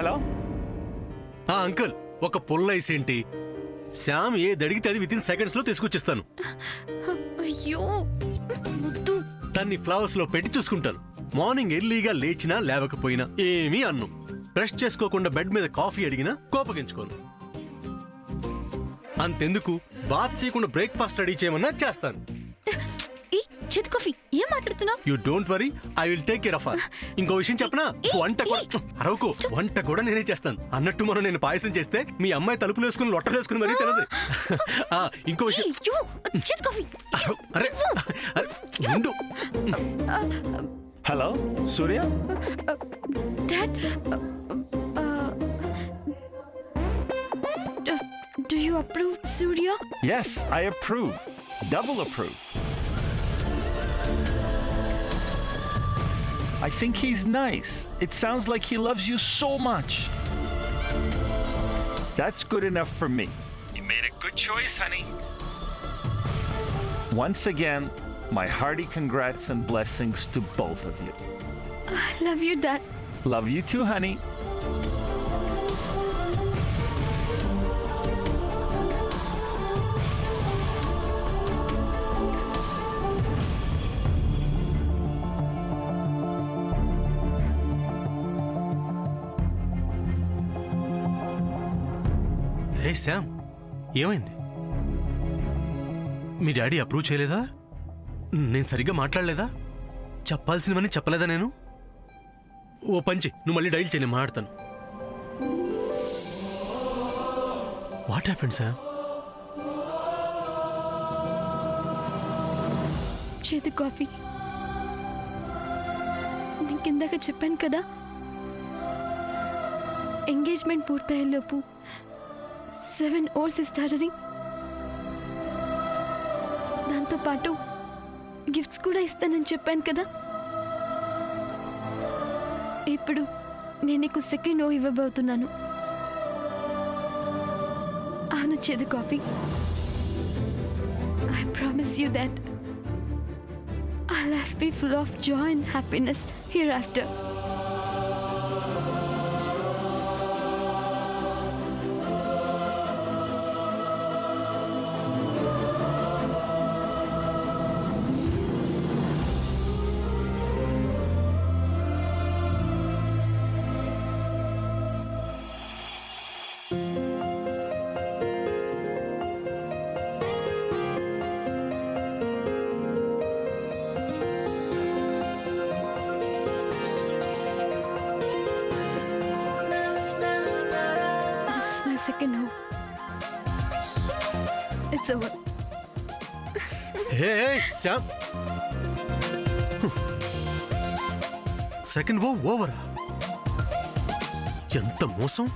Hello uncle, ఒక పుల్ల ice ఏంటి? శ్యామ్ ఏది అడిగితే అది వితిన్ సెకండ్స్ లో తీసుకొచ్చిస్తాను. అయ్యో వద్దు. దాన్ని ఫ్లవర్స్ లో పెట్టి చూసుకుంటాను. మార్నింగ్ ఎర్లీగా లేచినా లేవకపోయినా ఏమీ అన్ను. బ్రష్ చేసుకోకుండా బెడ్ మీద కాఫీ అడిగినా కోపగించుకోను. అంతెందుకు, బాత్ చేయకుండా బ్రేక్ఫాస్ట్ రెడీ చేయమన్నా చేస్తాను. చేతి కాఫీ ఏం మాట్లాడుతున్నావు? You don't worry, I will take care of her. ఇంకో విషయం చెప్పనా? అరవకు, వంట కూడా నేనే చేస్తాను. అన్నట్టు మనం నేను పాయసం చేస్తే మీ అమ్మాయి తలుపులు వేసుకుని లొట్టలు వేసుకుని మరీ తినదు. ఇంకో విషయం. చేతి కాఫీ. అరే ఉండు. Hello Surya dad, do you approve, Surya? Yes, I approve. Double approve. I think he's nice. It sounds like he loves you so much. That's good enough for me. You made a good choice, honey. Once again, my hearty congrats and blessings to both of you. I love you, Dad. Love you too, honey. హే శ్యామ్, ఏమైంది? మీ daddy approve చేయలేదా? నేను సరిగ్గా మాట్లాడలేదా? చెప్పాల్సినవన్నీ చెప్పలేదా నేను? ఓ పంచి, నువ్వు మళ్ళీ dial చేయని మాట్లాడతాను. What happened Shyam? చేతి కాఫీ. నేను కిందాక చెప్పాను కదా, ఎంగేజ్మెంట్ పూర్తయ్యేలోపు 7 hours ఇస్తారని. దాంతోపాటు గిఫ్ట్స్ కూడా ఇస్తానని చెప్పాను కదా. ఇప్పుడు నేను నీకు సెకండ్ ఓ ఇవ్వబోతున్నాను. అవును చేదు coffee, I promise you that our life be full of joy and happiness hereafter. Second home. It's over. Hey Shyam, second ఓవరా? ఎంత మోసం!